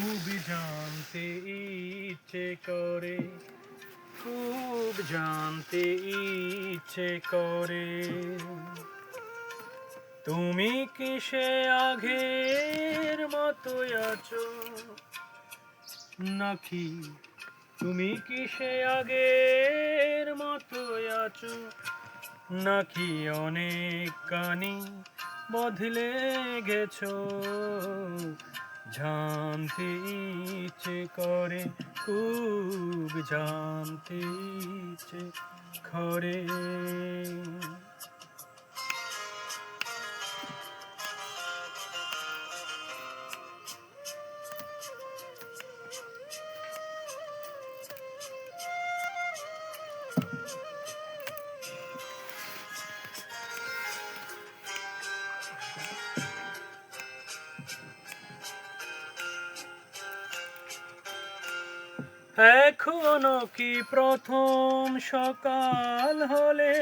খুব জানতে ইচ্ছে করে, খুব জানতে ইচ্ছে করে, তুমি কি সে আগের মতোই আছো নাকি, তুমি কি সে আগের মতোই আছো নাকি অনেক কানি বদলে গেছো, জানতে ইচ্ছে করে, খুব জানতে ইচ্ছে করে। এখনো কি প্রথম সকাল হলে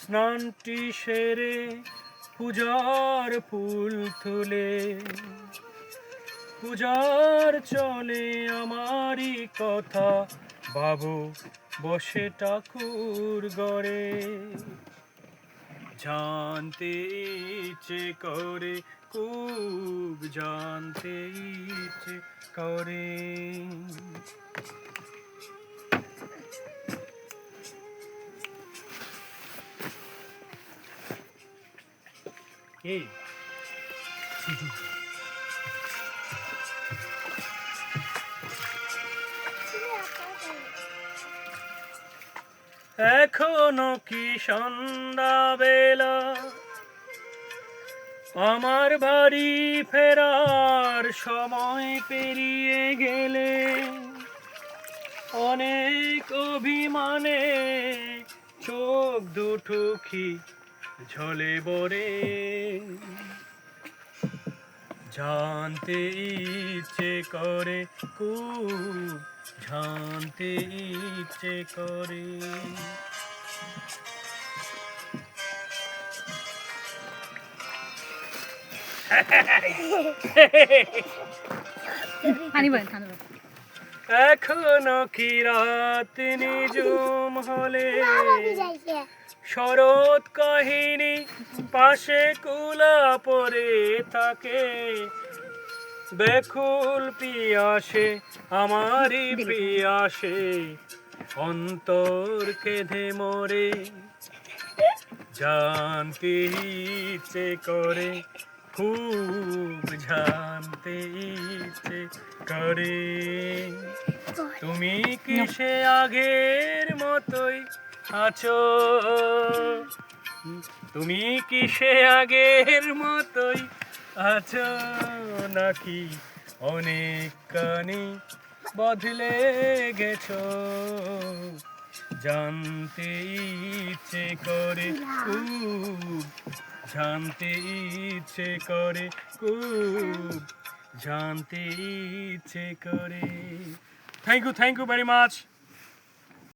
স্নানটি সেরে পূজার ফুল তুলে, পূজার চলে আমারই কথা ভাবো বসে ঠাকুর ঘরে, জানতে ইচ্ছে করে, খুব জানতে ইচ্ছে করে। এই এখনো কি সন্ধ্যা বেলা আমার বাড়ি ফেরার সময় পেরিয়ে গেলে, অনেক অভিমানে চোখ দুটো কি ঝলে পড়ে, জানতে ইচ্ছে করে, খুব জানতে ইচ্ছে করে। এখনো কি রাত নিজুম হলে শরৎ কাহিনী পাশে কুলা পড়ে থাকে, বেকুল পিয়াসে আমারই পিয়াসে অন্তর কেঁদে মরে, জানতে ইচ্ছে করে, খুব জানতে ইচ্ছে করে, তুমি কি সে আগের মতোই আছো, তুমি কি সে আগের মতোই আছো নাকি অনেক কানি বদলে গেছো, জানতে ইচ্ছে করে, খুব জানতে ইচ্ছে করে, খুব জানতে ইচ্ছে করে। Thank you very much.